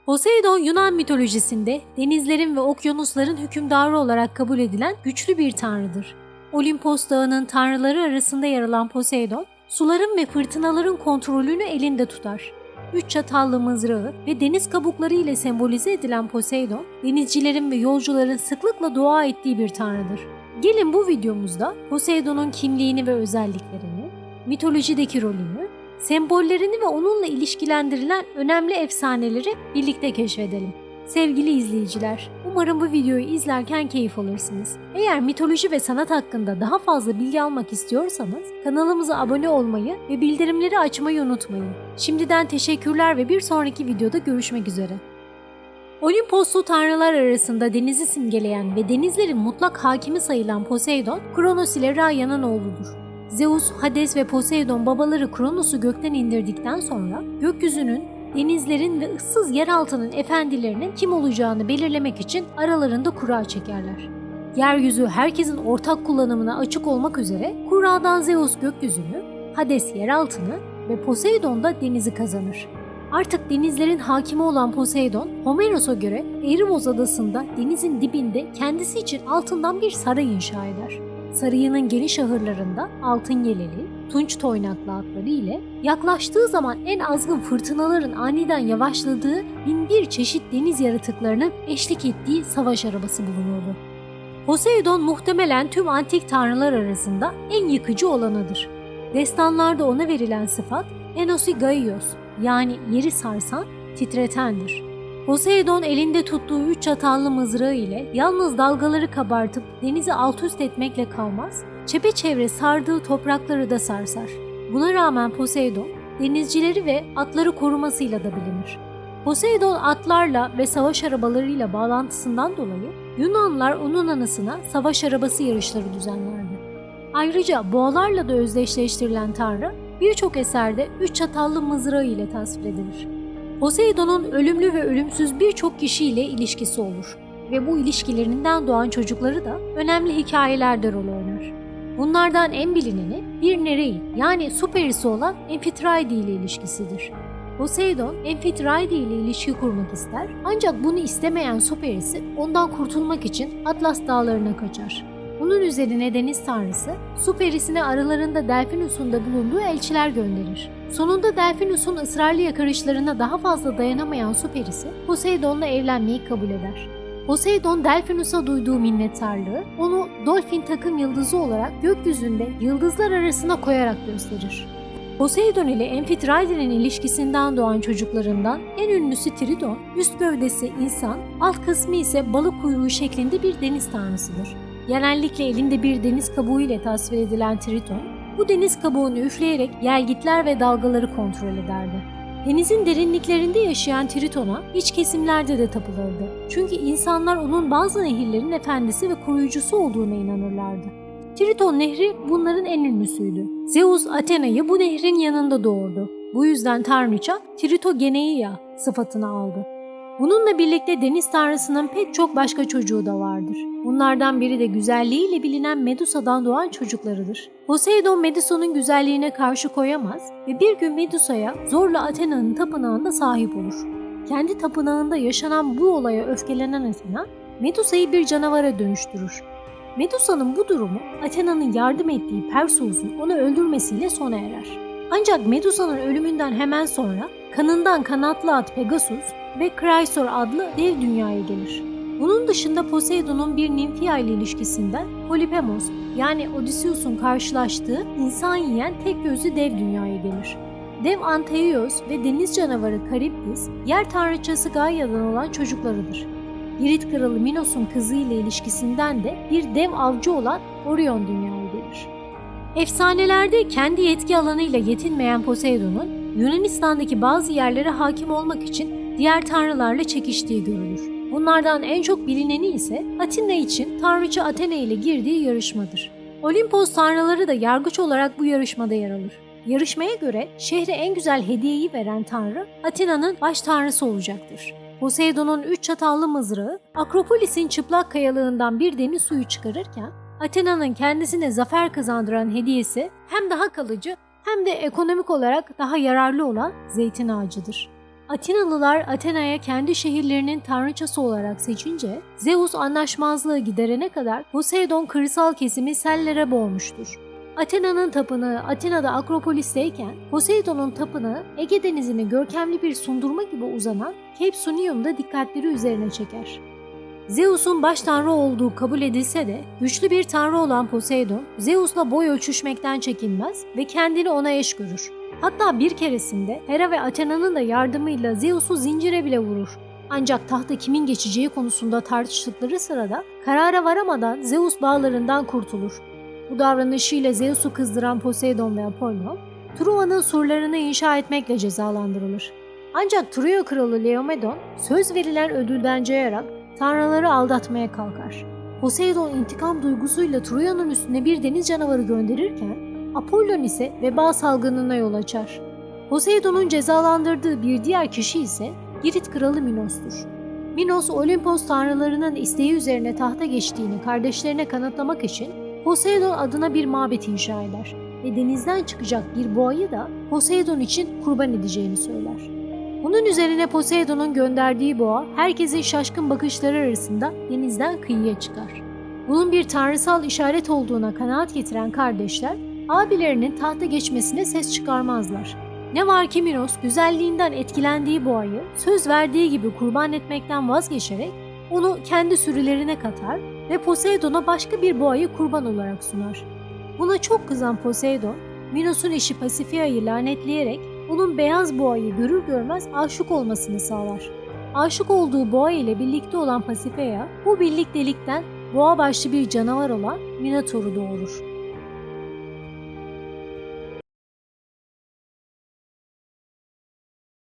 Poseidon, Yunan mitolojisinde denizlerin ve okyanusların hükümdarı olarak kabul edilen güçlü bir tanrıdır. Olimpos Dağı'nın tanrıları arasında yer alan Poseidon, suların ve fırtınaların kontrolünü elinde tutar. Üç çatallı mızrağı ve deniz kabukları ile sembolize edilen Poseidon, denizcilerin ve yolcuların sıklıkla dua ettiği bir tanrıdır. Gelin bu videomuzda Poseidon'un kimliğini ve özelliklerini, mitolojideki rolünü, sembollerini ve onunla ilişkilendirilen önemli efsaneleri birlikte keşfedelim. Sevgili izleyiciler, umarım bu videoyu izlerken keyif alırsınız. Eğer mitoloji ve sanat hakkında daha fazla bilgi almak istiyorsanız kanalımıza abone olmayı ve bildirimleri açmayı unutmayın. Şimdiden teşekkürler ve bir sonraki videoda görüşmek üzere. Olimposlu tanrılar arasında denizi simgeleyen ve denizlerin mutlak hakimi sayılan Poseidon, Kronos ile Rheia'nın oğludur. Zeus, Hades ve Poseidon babaları Kronos'u gökten indirdikten sonra gökyüzünün, denizlerin ve ıssız yeraltının efendilerinin kim olacağını belirlemek için aralarında kura çekerler. Yeryüzü herkesin ortak kullanımına açık olmak üzere kuradan Zeus gökyüzünü, Hades yeraltını ve Poseidon da denizi kazanır. Artık denizlerin hakimi olan Poseidon, Homeros'a göre Erebos adasında denizin dibinde kendisi için altından bir saray inşa eder. Sarayının geniş ahırlarında altın yeleli, tunç toynaklı atları ile yaklaştığı zaman en azgın fırtınaların aniden yavaşladığı 1001 çeşit deniz yaratıklarının eşlik ettiği savaş arabası bulunurdu. Poseidon muhtemelen tüm antik tanrılar arasında en yıkıcı olanıdır. Destanlarda ona verilen sıfat Enosigaios, yani yeri sarsan, titretendir. Poseidon elinde tuttuğu üç çatallı mızrağı ile yalnız dalgaları kabartıp denizi alt üst etmekle kalmaz, çepeçevre sardığı toprakları da sarsar. Buna rağmen Poseidon, denizcileri ve atları korumasıyla da bilinir. Poseidon atlarla ve savaş arabalarıyla bağlantısından dolayı Yunanlılar onun anısına savaş arabası yarışları düzenlerdi. Ayrıca boğalarla da özdeşleştirilen tanrı birçok eserde üç çatallı mızrağı ile tasvir edilir. Poseidon'un ölümlü ve ölümsüz birçok kişiyle ilişkisi olur ve bu ilişkilerinden doğan çocukları da önemli hikayelerde rol oynar. Bunlardan en bilineni bir Nerei, yani su perisi olan Amphitrite ile ilişkisidir. Poseidon, Amphitrite ile ilişki kurmak ister, ancak bunu istemeyen su perisi ondan kurtulmak için Atlas dağlarına kaçar. Bunun üzerine deniz tanrısı, su perisine aralarında Delfinus'un da bulunduğu elçiler gönderir. Sonunda Delfinus'un ısrarlı yakarışlarına daha fazla dayanamayan su perisi, Poseidon'la evlenmeyi kabul eder. Poseidon, Delfinus'a duyduğu minnettarlığı, onu Dolphin takım yıldızı olarak gökyüzünde yıldızlar arasına koyarak gösterir. Poseidon ile Amphitrite'nin ilişkisinden doğan çocuklarından en ünlüsü Triton, üst gövdesi insan, alt kısmı ise balık kuyruğu şeklinde bir deniz tanrısıdır. Genellikle elinde bir deniz kabuğu ile tasvir edilen Triton, bu deniz kabuğunu üfleyerek gelgitler ve dalgaları kontrol ederdi. Denizin derinliklerinde yaşayan Triton'a iç kesimlerde de tapılırdı. Çünkü insanlar onun bazı nehirlerin efendisi ve koruyucusu olduğuna inanırlardı. Triton Nehri bunların en ünlüsüydü. Zeus Athena'yı bu nehrin yanında doğurdu. Bu yüzden tanrıça Tritogeneia sıfatını aldı. Bununla birlikte deniz tanrısının pek çok başka çocuğu da vardır. Bunlardan biri de güzelliğiyle bilinen Medusa'dan doğan çocuklarıdır. Poseidon Medusa'nın güzelliğine karşı koyamaz ve bir gün Medusa'ya zorla Athena'nın tapınağında sahip olur. Kendi tapınağında yaşanan bu olaya öfkelenen Athena, Medusa'yı bir canavara dönüştürür. Medusa'nın bu durumu Athena'nın yardım ettiği Perseus'un onu öldürmesiyle sona erer. Ancak Medusa'nın ölümünden hemen sonra kanından kanatlı at Pegasus ve Chrysaor adlı dev dünyaya gelir. Bunun dışında Poseidon'un bir nimfia ile ilişkisinden Polypemos, yani Odysseus'un karşılaştığı insan yiyen tek gözlü dev dünyaya gelir. Dev Antaeus ve deniz canavarı Charybdis, yer tanrıçası Gaia'dan olan çocuklarıdır. Girit kralı Minos'un kızı ile ilişkisinden de bir dev avcı olan Orion dünyaya gelir. Efsanelerde kendi yetki alanıyla yetinmeyen Poseidon'un Yunanistan'daki bazı yerlere hakim olmak için diğer tanrılarla çekiştiği görülür. Bunlardan en çok bilineni ise Atina için tanrıça Athena ile girdiği yarışmadır. Olimpos tanrıları da yargıç olarak bu yarışmada yer alır. Yarışmaya göre şehre en güzel hediyeyi veren tanrı Atina'nın baş tanrısı olacaktır. Poseidon'un üç çatallı mızrağı Akropolis'in çıplak kayalığından bir deniz suyu çıkarırken Athena'nın kendisine zafer kazandıran hediyesi hem daha kalıcı hem de ekonomik olarak daha yararlı olan zeytin ağacıdır. Atinalılar Athena'ya kendi şehirlerinin tanrıçası olarak seçince Zeus anlaşmazlığı giderene kadar Poseidon kırsal kesimi sellere boğmuştur. Athena'nın tapınağı Atina'da Akropolis'teyken Poseidon'un tapınağı Ege Denizi'ne görkemli bir sundurma gibi uzanan Cape Sunium'da dikkatleri üzerine çeker. Zeus'un baş tanrı olduğu kabul edilse de güçlü bir tanrı olan Poseidon, Zeus'la boy ölçüşmekten çekinmez ve kendini ona eş görür. Hatta bir keresinde Hera ve Athena'nın da yardımıyla Zeus'u zincire bile vurur. Ancak tahta kimin geçeceği konusunda tartıştıkları sırada karara varamadan Zeus bağlarından kurtulur. Bu davranışıyla Zeus'u kızdıran Poseidon ve Apollon, Truva'nın surlarını inşa etmekle cezalandırılır. Ancak Troya kralı Laomedon söz verilen ödülden cayarak tanrıları aldatmaya kalkar. Poseidon intikam duygusuyla Troya'nın üstüne bir deniz canavarı gönderirken Apollon ise veba salgınına yol açar. Poseidon'un cezalandırdığı bir diğer kişi ise Girit kralı Minos'tur. Minos, Olimpos tanrılarının isteği üzerine tahta geçtiğini kardeşlerine kanıtlamak için Poseidon adına bir mabet inşa eder ve denizden çıkacak bir boğayı da Poseidon için kurban edeceğini söyler. Bunun üzerine Poseidon'un gönderdiği boğa herkesin şaşkın bakışları arasında denizden kıyıya çıkar. Bunun bir tanrısal işaret olduğuna kanaat getiren kardeşler abilerinin tahta geçmesine ses çıkarmazlar. Ne var ki Minos güzelliğinden etkilendiği boğayı söz verdiği gibi kurban etmekten vazgeçerek onu kendi sürülerine katar ve Poseidon'a başka bir boğayı kurban olarak sunar. Buna çok kızan Poseidon, Minos'un eşi Pasifia'yı lanetleyerek onun beyaz boğayı görür görmez aşık olmasını sağlar. Aşık olduğu boğa ile birlikte olan Pasifia, bu birliktelikten boğa başlı bir canavar olan Minotaur'u doğurur.